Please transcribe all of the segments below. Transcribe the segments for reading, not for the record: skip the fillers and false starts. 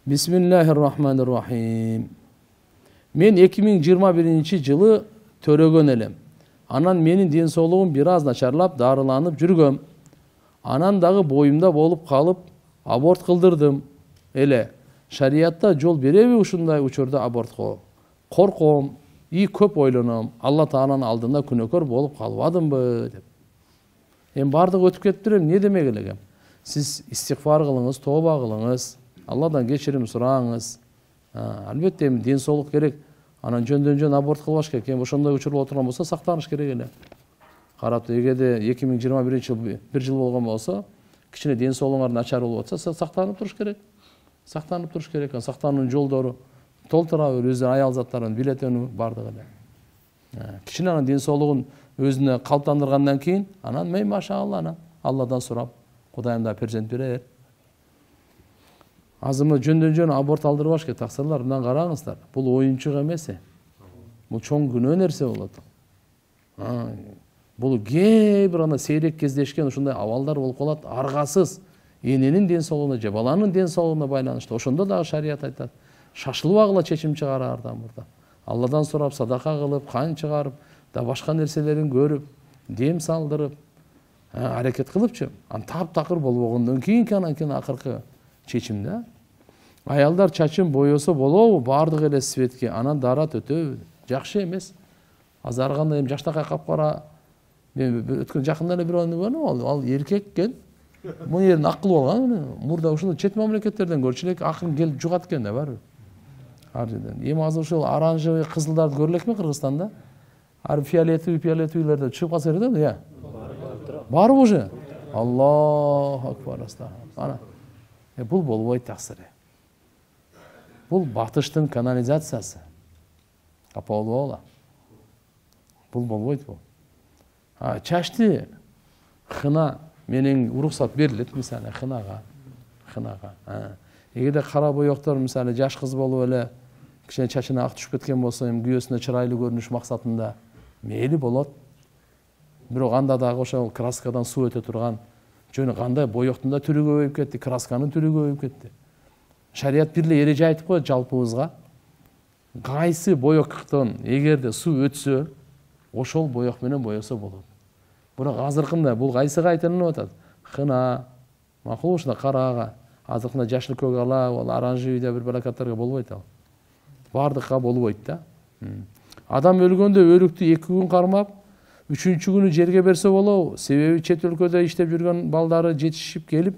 Bismillahirrahmanirrahim. Men 2021-жылы төрөгөн элем. Анан менин ден соолугум бир аз начарлап, дарыланып жүргөм. Анан дагы боюмда болуп калып, аборт кылдырдым. Эле шариятта жол береби ушундай учурда абортко? Корком, көп ойлоном. Алла Тааланын алдында күнөөкөр болуп калбадымбы деп. Эми бардыгы өтүп кетиптир, эмне демек элегем? Сиз истигфар кылыңыз, тооба кылыңыз, Алладан кечирим сураңыз. Албетте эми ден соолук керек. Анан жөндөн аборт кылбаш керек. Эми ошондой учур отурган болсо сактаныш керек эле. Карап, эгерде 2021-жыл бир жыл болгон болсо, кичине ден соолугуңар начар болуп атса, сактанып туруш керек. Сактанып туруш керек. Сактануунун жолдору толтура бер, өздөрүнүн аял заттарын билетөнү бардыгы эле. Кичине анан ден соолугун өзүнө калыптандыргандан кийин, анан мен машалла анан Алладан сурап, Кудайым да перзент берер. Азымы жөндөн аборт алдырбаш керек. Таксырлар, мындан караңыздар. Бул оюнчук эмес. Бул чоң күнөө нерсе болот. Бул кээ бир ана сейрек кездешкен ушундай абалдар болуп калат, аргасыз эненин ден соолугуна же баланын ден соолугуна байланыштуу. Ошондо дагы шарият айтат. Шашылбагыла чечим чыгараардан мурда. Алладан сурап, садака кылып, кан чыгарып, да башка нерселерин көрүп, дем салдырып, аракет кылыпчы. Таптакыр болбогондон кийин акыркы чечим да. Аялдар чачын боёсо болобу, бардыгы эле светке, анан дара төтөбү. Жакшы эмес. Азарганда эми жаштакай капкара, мен өткөн жакында эле бир ойну көрдүм, ал эркек экен. Мун жерин акыл болгон, мурда ушул чет мамлекеттерден көрчү элек, акын келип жугат экен да барбы. Ар жерден. Эми азыр ушул оранжевый кызылдарды көрө элекми Кыргызстанда? Ар фиолетовыйлерде чыгып калса керек да, я. Барбы уже? Аллаху акбар, астагфирулла. Бул болбойт таксыры. Бул батыштын канализациясы. Капа болбогула. Бул болбойт бул. Чачты хына менен уруксат берилет, мисалы хынага. Эгерде кара боёктор мисалы жаш кыз болуп эле кичине чачына ак түшүп кеткен болсо, эми күйөөсүнө чырайлуу көрүнүш максатында мейли болот. Бирок анда дагы ошол краскадан суу өтө турган, жөнү кандай боёктун да түрү көбөйүп кетти, красканын түрү көбөйүп кетти. Шарият бирле эреже айтып коет жалпыбызга. Кайсы боёктон эгерде суу өтсө, ошол боёк менен боёсо болот. Бирок азыркында бул кайсыга айтылып атат? Хына, макул ушунда карага, азыркында жашыл көк ала, оранжевый да бир балакаттарга болбойт ал. Бардыкка болбойт да. Адам өлгөндө өлүктү 2 күн кармап, 3-чү күнү жерге берсе болобу? Себеби чет өлкөдө иштеп жүргөн балдары жетишип келип,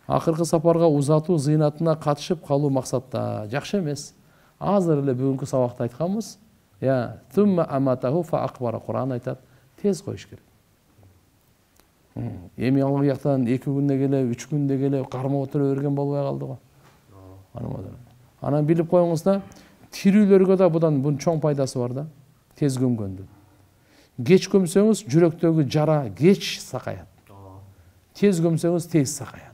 акыркы сапарга узатуу зыйнатына катышып калуу максатта. Жакшы эмес. Азыр эле бүгүнкү сабакта айтканбыз. Тумма аматаху фа акбара. Куран айтат, тез коюш керек. Эми ал жактан 2 күндө келе, 3 күндө келе кармап отура берген болбой калды го. Анан билип коюңуз да, тирүүлөргө да bunun чоң пайдасы бар да. Тез көмгөндө. Geç gömseniz жүрөктөгү жара geç сакаят. Тез gömseniz тез сакаят.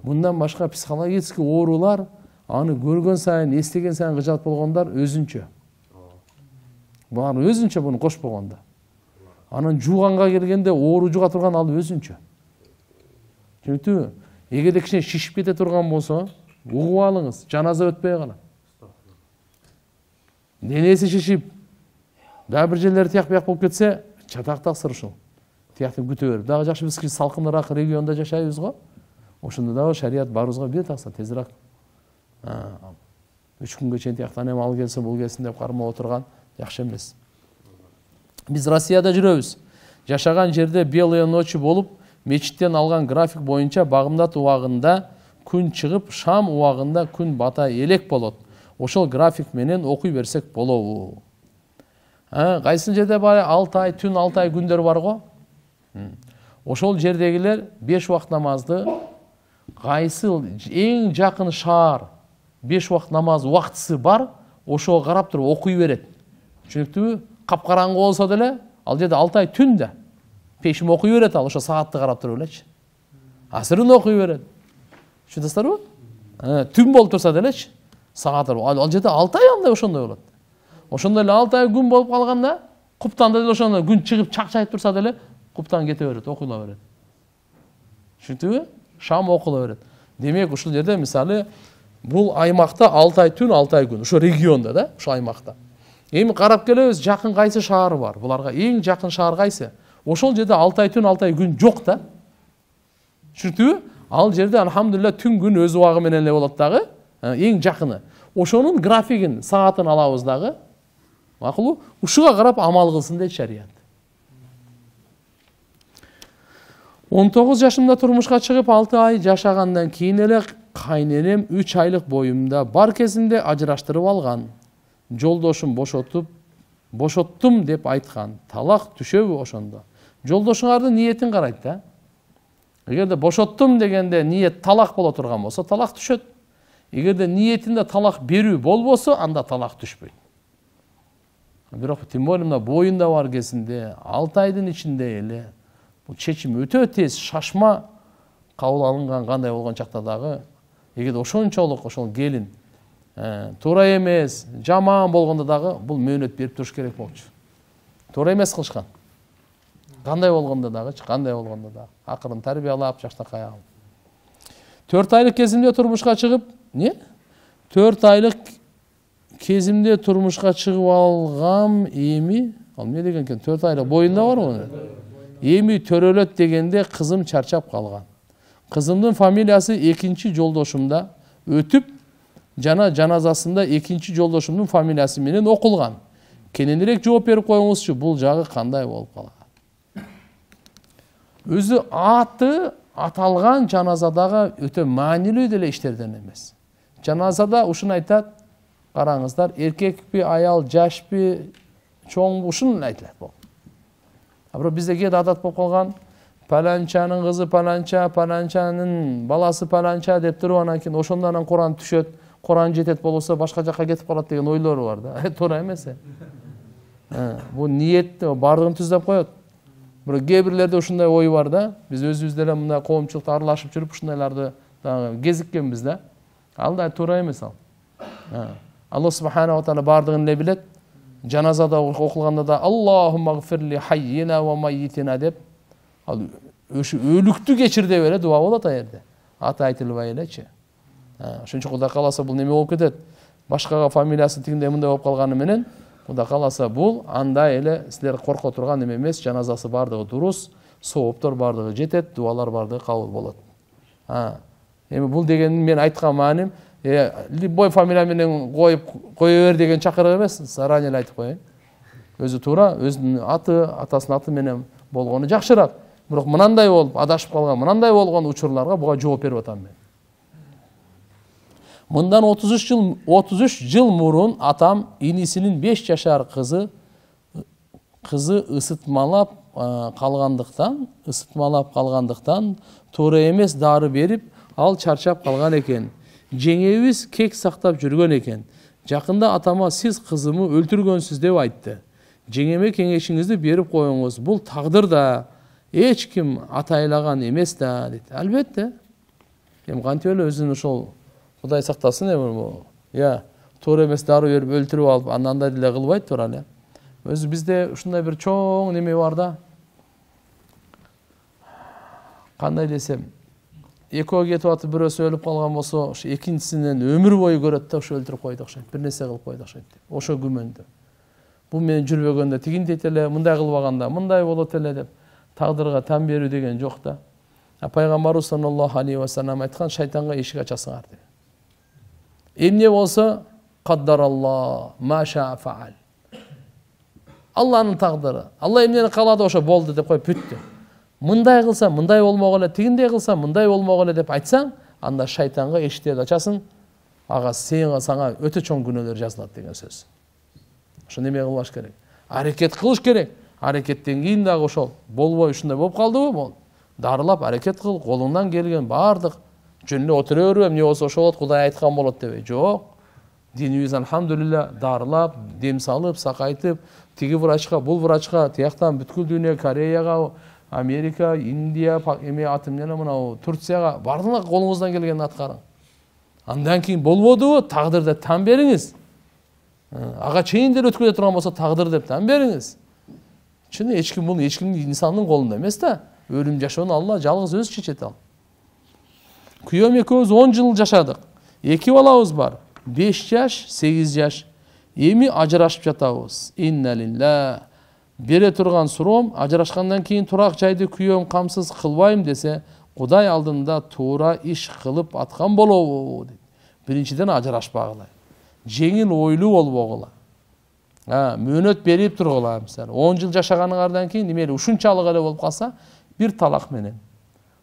Bundan başka psikologik оорулар, аны көргөн сайын, эстеген сайын кыжалып болгондар өзүнчө. Булар өзүнчө буну кошпогондо. Анан жууганга келгенде оору жуга турган ал өзүнчө. Түнүктүбү? Эгерде кичине шишип кете турган болсо, угуп алыңыз, жаназа өтпөй калат. Денеси шишип, дагы бир жерлери тияк-бияк болуп кетсе, чатактак сырышыл. Тияктын күтө берип, дагы жакшы биз салкыныраак региондо жашайбыз го. Ошондо дагы шарият барыбызга бир такса тезирээк. 3 күнгө чейин тияктан эми ал келсе, бул келсин деп кармап отурган жакшы эмес. Биз Россияда жүрөбүз. Жашаган жерде белые ночи болуп, мечиттен алган график боюнча багымдат убагында күн чыгып, шам убагында күн бата элек болот. Ошол график менен окуй берсек болобу? Кайсы жерде бар 6 ай, түн 6 ай күндөр бар го? Ошол жердегилер 5 убакыт намазды кайсы эң жакын шаар 5 убакыт намаз убактысы бар, ошого карап туруп окуй берет. Түшүнүктүбү? Капкараңгы болсо деле, ал жерде 6 ай түндө пешим окуй берет, ал ошо саатты карап туруп элечи. Асырын окуй берет. Түшүндүңүзбү? Түн болуп турса делечи, сааты ал жерде 6 ай андай ошондой болот. Ошондой эле 6 ай күн болуп калганда, куптанда деле ошондой күн чыгып чакчайып турса деле, куптан кете берет, окуйла берет. Түшүндүңүзбү? Шам окула берет. Демек ушул жерде мисалы Бул аймакта 6 ай түн, 6 ай күн, ошо регионда да, ошо аймакта. Эми карап келебиз, жакын кайсы шаары бар? Буларга эң жакын шаар кайсы? Ошол жерде 6 ай түн, 6 ай күн жок да. Түшүндүңбү? Ал жерде алхамдулилля түн күн өз убагы менен эле болот дагы, эң жакыны. Ошонун графигин, саатын алабыз дагы. Макулбу? Ушуга карап амал кылсын дейт шарият. 19 жашымда турмушка чыгып 6 ай жашагандан кийин эле кайненем 3 айлык боюмда бар кезинде ажыраштырып алган. Жолдошум бошоттум деп айткан. Талак түшөбү ошондо? Жолдошуңардын ниетин карайт да. Эгерде бошоттум дегенде ниет талак боло турган болсо, талак түшөт. Эгерде ниетинде талак берүү болбосо, анда талак түшпөйт. Бирок тем более мына боюнда бар кезинде 6 айдын ичинде эле бул чечим өтө тез, шашма кабыл алынган кандай болгон чакта дагы, эгерде ошончолук ошол келин туура эмес, жаман болгондо дагы бул мөөнөт берип туруш керек болчу. Туура эмес кылышкан. Кандай болгондо дагы, кандай болгондо дагы акырын тарбиялап, жаштакай алып. 4 айлык кезимде турмушка чыгып, 4 айлык кезимде турмушка чыгып алгам, эми, ал эмне деген экен? 4 айлык боюнда барбы? Эми төрөлөт дегенде кызым чарчап калган. Кызымдын фамилиясы экинчи жолдошумда өтүп, жана жаназасында экинчи жолдошумдун фамилиясы менен окулган. Кененирээк жооп берип коюңузчу, бул жагы кандай болуп калган? Өзү аты аталган жаназадагы өтө маанилүү деле иштерден эмес. Жаназада ушуну айтат, караңыздар, эркекпи, аял, жашпы, чоңбу, ушуну айтылат бул. Бирок бизде кээ адат болуп калган, паланчанын кызы паланча, паланчанын баласы паланча деп туруп, анан кийин ошондон Куран түшөт, Куран жетет болсо башка жакка кетип калат деген ойлору бар да. Туура эмес. Бул ниет бардыгын түздөп коет. Бирок кээ бирлерде ушундай ой бар да. Биз өзүбүз деле мындай коомчулукта аралашып жүрүп ушундайларды кезиккенбиз да. Ал да туура эмес ал. Аллах субханаху ва таала бардыгын эле билет. Жаназада окулганда да Аллахумма гфирли хаййина ва майитина деп ал өлүктү кечир деп эле дуа болот а жерде. Аты айтылбай элечи. Ошончо Кудай кааласа бул неме болуп кетет. Башкага фамилиясы тигиндей мындай болуп калганы менен Кудай кааласа бул андай эле силер корко турган неме эмес, жаназасы бардыгы дурус, сооптор бардыгы жетет, дуалар бардыгы кабыл болот. Эми бул дегенин мен айткан мааним, любой фамилия менен коюп кое бер деген чакырык эмес, заранее эле айтып коеюн. Өзү туура, өзүнүн аты, атасынын аты менен болгону жакшыраак. Бирок мынандай болуп, адашып калган, мынандай болгон учурларга буга жооп берип атам мен. Мындан 33 жыл мурун атам инисинин 5 жашар кызы ысытмалап калгандыктан туура эмес дары берип, ал чарчап калган экен. Жеңебиз кек сактап жүргөн экен. Жакында атама сиз кызымы өлтүргөнсүз деп айтты. Жеңеме кеңешиңизди берип коюңуз. Бул тагдыр да, эч ким атайлаган эмес да, дейт. Албетте. Эми кантип эле өзүн ошол Кудай сактасын эми туура эмес дары берип өлтүрүп алып, андай деле кылбайт туура эле. Өзү бизде ушундай бир чоң неме бар да. Кандай десем, экөө кетип атып бирөөсү өлүп калган болсо, ошо экинчисинен өмүр бою көрөт да, ошо өлтүрүп койду окшойт. Бир нерсе кылып койду окшойт. Ошо күмөндө. Бул менен жүрбөгөндө тигинтейт эле, мындай кылбаганда мындай болот эле деп тагдырга тан берүү деген жок да. Пайгамбарыбыз саллаллаху алейхи ва саллям айткан, шайтанга эшик ачасыңар деп. Эмне болсо, каддаралла ма ша фаал. Алланын тагдыры. Алла эмнени каалады ошо болду деп коюп бүттү. Мындай кылса, мындай болмок эле, тигиндей кылса, мындай болмок эле деп айтсаң, анда шайтанга эшиктерди ачасың, ага сага өтө чоң күнөөлөр жазылат деген сөз. Ошо неме кылбаш керек? Аракет кылыш керек. Аракеттен кийин дагы ошол болбой ушундай болуп калдыбы? Бол. Дарылап аракет кыл, колуңдан келген бардык жөн эле отура бербе, эмне болсо ошо болот, Кудай айткан болот деп. Жок. Динибиз алхамдулилла дарылап, дем салып, сакайтып, тиги врачка, бул врачка, тияктан бүткүл дүйнө, Кореяга, Америка, Индия, эме аты менен мына Турцияга бардыгына колуңуздан келгенди аткарың. Андан кийин болбодубу? Тагдыр деп тан бериңиз. Ага чейин деле өткөрө турган болсо тагдыр деп тан бериңиз. Чын эч ким бул инсандын колунда эмес да. Өлүм жашоону Алла жалгыз өзү чечет ал. Күйөөм экөөбүз 10 жыл жашадык. 2 балабыз бар. 5 жаш, 8 жаш. Эми ажырашып жатабыз. Инна лилла. Бере турган суроом, ажырашкандан кийин турак жайды күйөөм камсыз кылбайм десе, Кудай алдында туура иш кылып аткан болобу дейт. Биринчиден ажырашпагыла. Жеңил ойлуу болбогула. Мөөнөт берип тургула, мисалы 10 жыл жашаганыңардан кийин немели ушунчалык эле болуп калса, бир талак менен.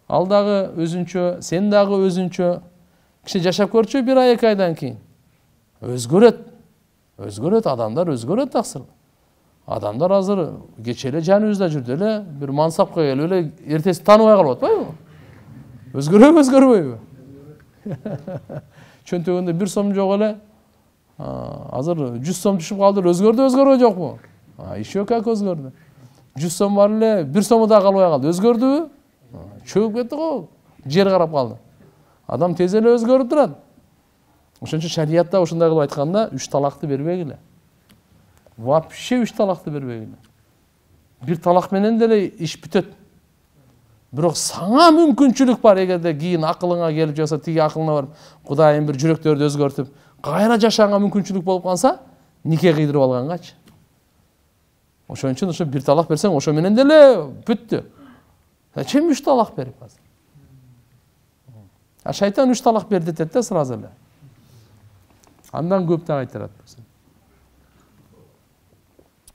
Ал дагы өзүнчө, сен дагы өзүнчө киши жашап көрчү 1 ай 2 айдан кийин. Өзгөрөт, адамдар өзгөрөт таксыр. Адамдар азыр кечеле жаныбызда жүрдү эле, бир мансапка келип эле эртеси тааныбай калып атпайбы? Өзгөрбөйбү? Чөнтөгүндө 1 сом жок эле. Азыр 100 сом түшүп калды, өзгөрдү жокпу? Еще как өзгөрдү. 100 сом бар эле, 1 сому да калбай калды. Өзгөрдүбү? Чөгүп кетти го. Жер карап калды. Адам тез эле өзгөрүп турат. Ошон үчүн шариятта ушундай кылып айтканда 3 талакты бербегиле. Вообще 3 талакты бербегиле. 1 талак менен деле иш бүтөт. Бирок саңа мүмкүнчүлүк бар, эгерде кийин акылыңа келип жаса, тиги акылына барып, Кудайым бир жүрөктөрдү өзгөртүп, кайра жашаганга мүмкүнчүлүк болуп калса, нике кыйдырып алгангачы. Ошон үчүн ошо 1 талак берсең, ошо менен деле бүттү. Зачем 3 талак берип азыр? Шайтан 3 талак бер детет да сразу эле. Андан көп да кайтарат.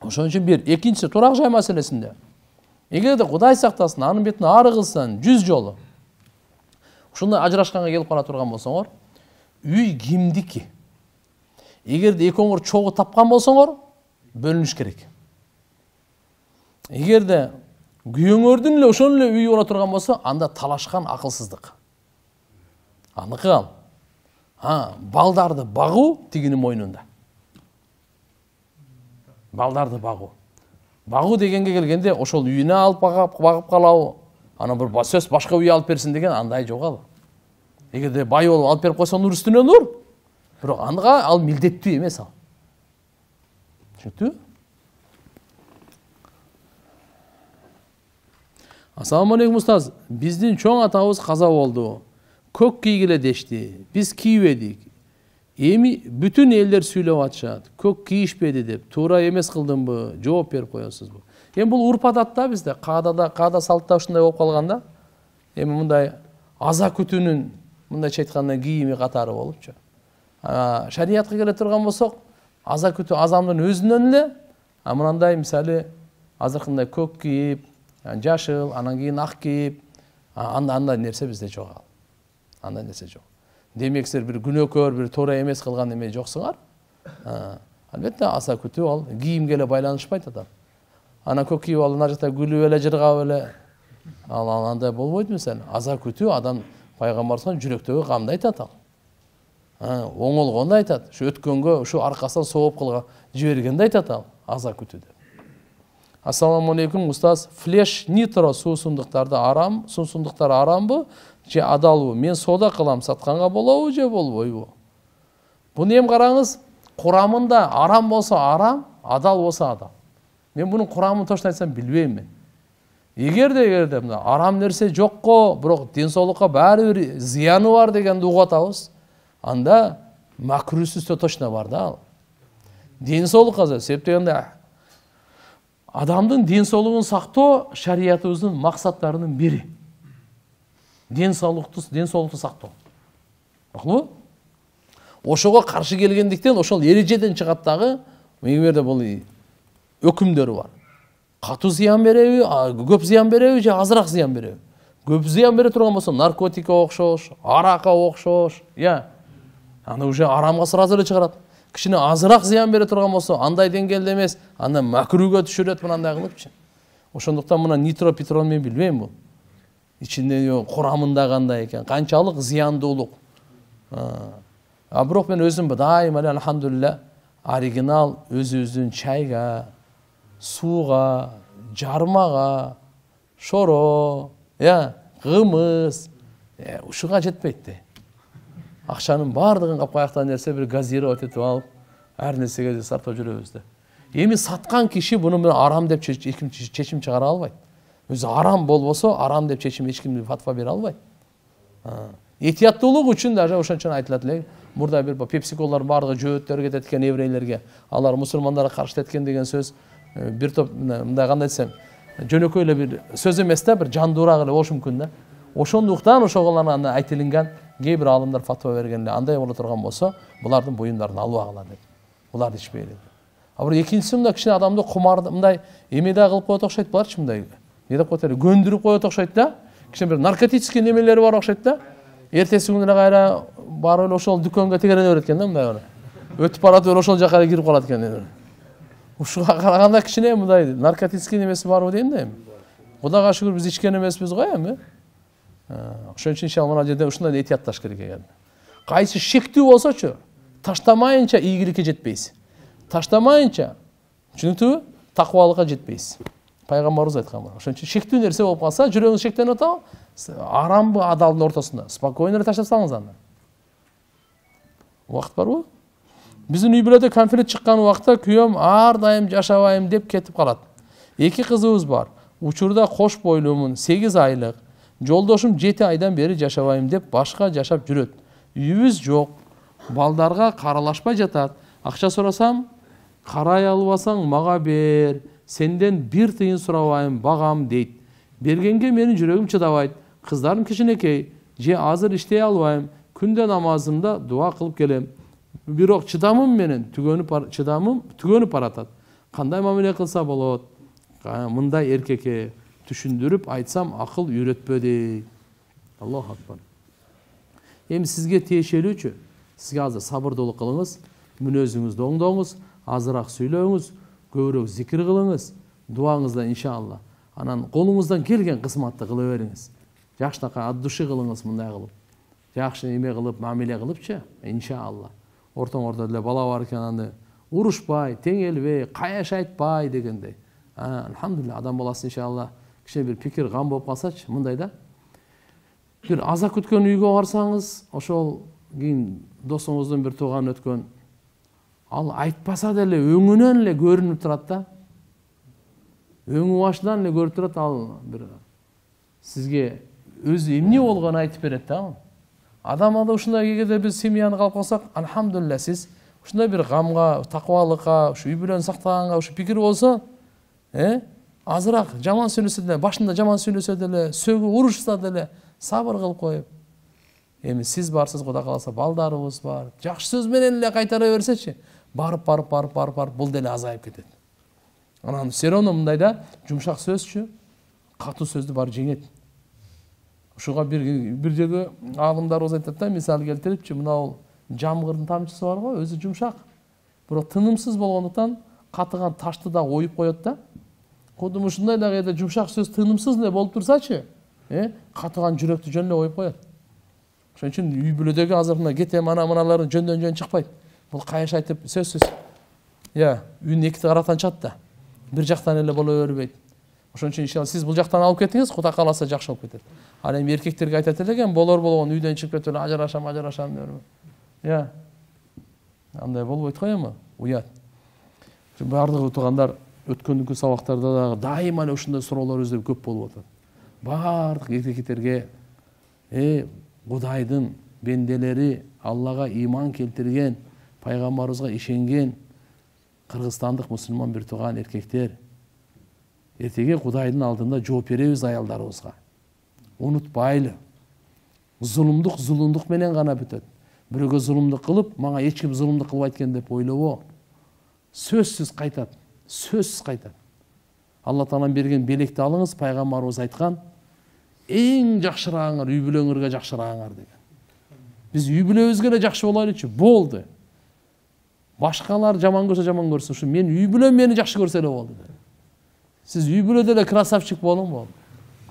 Ошон үчүн бир, экинчиси турак жай маселесинде. Эгерде Кудай сактасын, анын бетине ары кылсаң 100 жолу. Ушундай ажырашканга келип кала турган болсоңор, үй кимдики? Эгерде экөөңөр чогуу тапкан болсоңор, бөлүнүш керек. Эгерде күйөөңөрдүн эле ошол эле үйү боло турган болсо, анда талашкан акылсыздык. Аныкы ал. Балдарды багуу тигинин мойнунда. Балдарды багуу. Багуу дегенге келгенде ошол үйүнө алып багып калабы, ана бир сөз башка үй алып берсин деген андай жок ал. Эгерде бай болуп алып берип койсоң, нур үстүнө нур. Бирок анга ал милдеттүү эмес ал. Түшүнүктүбү? Ассаламу алейкум устаз. Биздин чоң атабыз каза болду. Көк кийгиле дешти. Биз кийбедик. Эми бүтүн элдер сүйлөп атышат. Көк кийишпеди деп. Туура эмес кылдымбы? Жооп берип коесузбу? Эми бул урп адатта бизде, каада салтта ушундай болуп калганда, эми мындай аза күтүүнүн мындайча айтканда кийими катары болупчу. Шариятка келе турган болсок, аза күтүү азамдын өзүнөн эле, мындай мисалы азыркындай көк кийип, жашыл, анан кийин ак кийип, андай нерсе бизде жок ал. Андай нерсе жок. Демек силер бир күнөөкөр, бир туура эмес кылган эме жоксуңар. Албетте аза күтүү ал кийимге эле байланышпайт адам. Ана көк кийип алып, ана жакта күлүп эле, жыргап эле, ал андай болбойт мисалы. Аза күтүү адам пайгамбарыбыз жүрөктөгү камды айтат ал. Оңолгонду айтат. Ушу өткөнгө, ушу аркасынан сооп кылга жибергенди айтат ал. Аза күтүү деп. Ассаламу алейкум устаз. Флеш нитро суусундуктарды арам, суусундуктар арамбы же адалбы? Мен соода кылам, сатканга болобу же болбойбу? Буну эми караңыз, курамында арам болсо арам, адал болсо адал. Мен бунун курамын точно айтсам билбейм мен. Эгерде мына арам нерсе жокко, бирок ден соолукка баары бир зыяны бар дегенди угуп атабыз, анда макрусүстө точно бар да ал. Ден соолукка себептегенде адамдын ден соолугун сактоо шариятыбыздын максаттарынын бири. Ден соолукту сактоо. Макулбу? Ошого каршы келгендиктен ошол эрежеден чыгат дагы, эгерде бул өкүмдөрү бар. Катуу зыян береби, көп зыян береби же азыраак зыян береби? Көп зыян бере турган болсо наркотикке окшош, аракка окшош, аны уже арамга сразу эле чыгарат. Кичине азыраак зыян бере турган болсо, андай деңгээлде эмес, аны макруга түшүрөт мындай кылыпчы. Ошондуктан мына нитропетрон мен билбейм бул. Ичинде курамында кандай экен, канчалык зыяндуулук. Бирок мен өзүм дайыма эле алхамдулилля оригинал өзүбүздүн чайга, сууга, жармага, шоро, кымыз, ушуга жетпейт да. Акчанын баардыгын капкаяктан нерсе бир газировать этип алып, ар нерсеге сарптап жүрөбүз да. Эми саткан киши буну менен арам деп чечим чыгара албайт. Өзү арам болбосо, арам деп чечим эч ким фатва бере албайт. Этияттуулук үчүн даже ошон үчүн айтылат эле. Мурда бир пепсиколор бардыгы жөөттөргө кетет экен еврейлерге. Алар мусулмандарга каршы кеткен деген сөз бир топ мындай кандай десем, жөнөкөй эле бир сөз эмес да, бир жандуураак эле болушу мүмкүн да. Ошондуктан ошоголарга айтылынган кээ бир аалымдар фатва берген эле. Андай боло турган болсо, булардын буюмдарын албагыла деп. Буларды ичпейли деп. А бир экинчиси мындай кичине адамды кумар мындай эме да кылып коет окшойт буларчы мындай. Не деп коет эле, көндүрүп коет окшойт да. Кичине бир наркотический немелери бар окшойт да. Эртеси күнү эле кайра барып эле ошол дүкөнгө тегерене берет экен да мындай. Өтүп барат эле ошол жака кирип калат экен. Ушуга караганда кичине мындай наркотический немеси барбы дейм да эми. Кудайга шүгүр биз ичкен эмеспиз го эми. Ошон үчүн иншалла мына жерде ушундай этиятташ керек экен. Кайсы шектүү болсочу, таштамайынча ийгиликке жетпейсиз. Таштамайынча, түшүнүктүбү? Такыбалыкка жетпейсиз. Пайгамбарыбыз айткан бар. Ошон үчүн шектүү нерсе болуп калса, жүрөгүңүз шектенип атабы? Арамбы адалдын ортосунда. Спокойно эле таштап салыңыз аны. Убакыт барбы? Биздин үй бүлөдө конфликт чыккан убакта күйөөм ар дайым жашабайм деп кетип калат. 2 кызыбыз бар. Учурда кош бойлуумун, 8 айлык. Жолдошум 7 айдан бери жашабайм деп башка жашап жүрөт. Үйүбүз жок. Балдарга каралашпай жатат. Акча сурасам, карай албасаң мага бер. Сенден бир тыйын сурабайм, багам дейт. Бергенге менин жүрөгүм чыдабайт. Кыздарым кичинекей, же азыр иштей албайм. Күндө намазымда дуа кылып келем. Бирок чыдамым менен түгөнүп баратат. Кандай мамиле кылса болот? Мындай эркекке түшүндүрүп айтсам акыл үйрөтпөдү. Аллаху акбар. Эми сизге тиешелүүчү, сизге азыр сабырдуулук кылыңыз, мүнөзүңүздү оңдоңуз, азыраак сүйлөңүз, көбүрөөк зикир кылыңыз, дуаңызда иншалла. Анан колуңуздан келген кызматты кыла бериңиз. Жакшынакай ат души кылыңыз мындай кылып. Жакшы эме кылып, мамиле кылыпчы, иншалла. Ортоңордо эле бала бар экен, аны урушпай, теңелбей, каяш айтпай дегендей. Алхамдулилля, адам баласы иншалла кичине бир пикир гам болуп калсачы, мындай да. Бир аза күткөн үйгө барсаңыз, ошол кийин досуңуздун бир тууганы өткөн, ал айтпаса деле өңүнөн эле көрүнүп турат да. Өңү башынан эле көрүп турат, ал бир сизге өзү эмне болгонун айтып берет да. Адам ада ушундай кегеде биз семьяны калып калсак, алхамдулилля, сиз ушундай бир гамга, такыбалыкка, ушу үй бүлөнү сактаганга ушу пикир болсо, азыраак жаман сүйлөсө деле, башында жаман сүйлөсө деле, сөгүп урушса деле сабыр кылып коюп. Эми сиз барсыз, Кудай кааласа балдарыбыз бар. Жакшы сөз менен эле кайтара берсечи, барып бул деле азайып кетет. Анан все равно мындай да, жумшак сөзчү, катуу сөздү бар жеңет. Ушуга бир жерге аалымдарыбыз айтат да, мисал келтирипчи, мына жамгырдын тамчысы бар го, өзү жумшак. Бирок тынымсыз болгондуктан катыган ташты да оюп коет да. Кудум ушундай да кээде жумшак сөз тынымсыз эле болуп турсачы, катыган жүрөктү жөн эле оюп коет. Ошон үчүн үй бүлөдөгү азыр мына кетем аналарын жөндөн жөн чыкпайт. Бул каяш айтып сөзсүз. Үйүн эки тараптан чат да. Бир жактан эле боло бербейт. Ошон үчүн иншалла сиз бул жактан алып кетиңиз, Кудай кааласа жакшы болуп кетет. Ал эми эркектерге айтат экен, болор болгон үйдөн чыгып кетип ажырашам дерби. Андай болбойт го эми, уят. Бардыгы туугандар өткөндүкү сабактарда дагы дайыма эле ушундай суроолор өздөрү көп болуп атат. Бардык эркектерге Кудайдын бенделери, Аллага иман келтирген, пайгамбарыбызга ишенген кыргызстандык мусулман бир тууган эркектер, эртеге Кудайдын алдында жооп беребиз аялдарыбызга. Унутпайлы. Зулумдук менен гана бүтөт. Бирөөгө зулумдук кылып, мага эч ким зулумдук кылбайт экен деп ойлобо. Сөзсүз кайтат. Алла Таалам берген белекти алыңыз, пайгамбарыбыз айткан, эң жакшыраагыңар үй бүлөңөргө жакшыраагыңар деген. Биз үй бүлөбүзгө эле жакшы болайлычы, болду. Башкалар жаман көрсө, ушу мен үй бүлөм мени жакшы көрсө эле болду. Сиз үй бүлөдө эле красавчик болуң болду.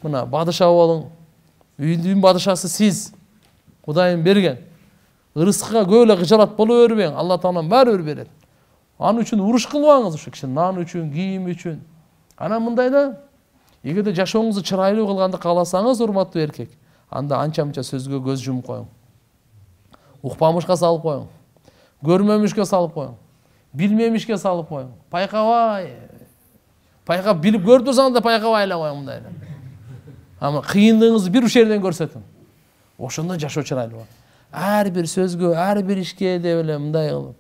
Мына бадыша болуң. Үйдүн бадышасы сиз. Кудайым берген. Ырыскыга көп эле кыжалат боло бербең. Алла Таалам баары берет. Аны үчүн уруш кылбаңыз, ушу киши нан үчүн, кийим үчүн. Анан мындай да, эгерде жашооңузду чырайлуу кылганды кааласаңыз, урматтуу эркек, анда анча-мынча сөзгө көз жумуп коюң. Укпамышка салып коюң. Көрмөмүшкө салып коюң. Билмемишке салып коюң. Пайкабай. Пайкап билип көрүп турсаңыз да пайкабай эле коюң мындай. Ама кыйындыгыңызды бир жерден көрсөтүң. ошондо жашоо чырайлуу болот. Ар бир сөзгө, ар бир ишке деп эле мындай кылып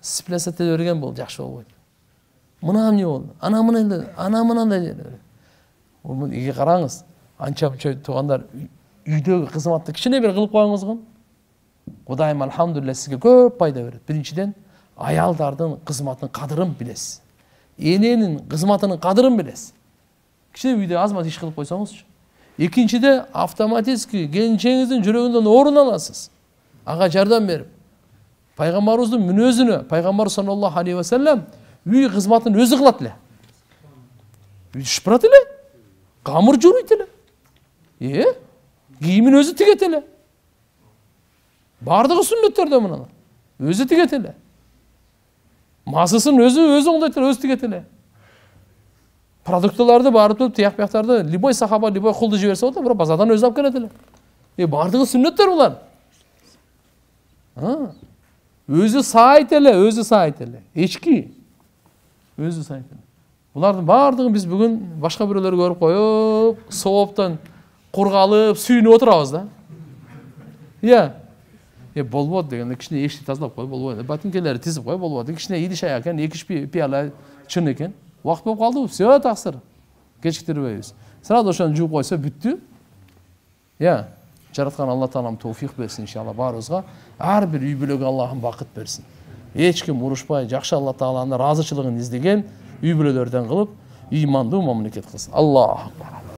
сыплясат эте берген бул жакшы болбойт. Мына эмне болду? Ана мынандай. Эге караңыз, анча-мынча туугандар үйдөгү кызматты кичине бир кылып коюңуз го. Кудайым алхамдулилля сизге көп пайда берет. Биринчиден, аялдардын кызматынын кадырын билесиз. Эненин кызматынын кадырын билесиз. Кичине үйдө аз-маз иш кылып койсоңузчу. Экинчиде, автоматически келинчегиңиздин жүрөгүндөн орун аласыз. Ага жардам берип. Пайгамбарыбыздын мүнөзүнө, пайгамбар саллаллаху алейхи ва саллям үй кызматын өзү кылат эле. Үй шыпырат эле, камыр жууйт эле. Кийимин өзү тигет эле. Бардыгы сүннөттөрдө мына. Өзү тигет эле. Масысын өзү оңдойт эле, өзү тигет эле. Продуктыларды барып туруп, тияк-бияктарды любой сахаба, любой кулду жиберсе болот, бирок базардан өзү алып келет эле. Бардыгы сүннөттөр булар. Өзү сайт эле, эчки. Өзү сайт эле. Булардын бардыгын биз бүгүн башка бирөөлөр көрүп коюп, сооптон кургалып, сүйүнүп отурабыз да. Болбойт дегенде кичине эшикти тазалап кой, болбойт. Ботинкелерди тизип кой, болбойт. Кичине идиш-аяк экен, 2-3 пияла чын экен. Убакыт болуп калдыбы? Всё, таксыр. Кечиктирбейбиз. Сразу ошону жууп койсо бүттү. Жараткан Алла Таалам товфик берсин иншалла баарыбызга. Ар бир үй бүлөгө Аллахым бакыт берсин. Эч ким урушпай, жакшы Алла Тааланын ыраазычылыгын издеген үй бүлөлөрдөн кылып, ыймандуу мамлекет кылсын. Аллах акбар.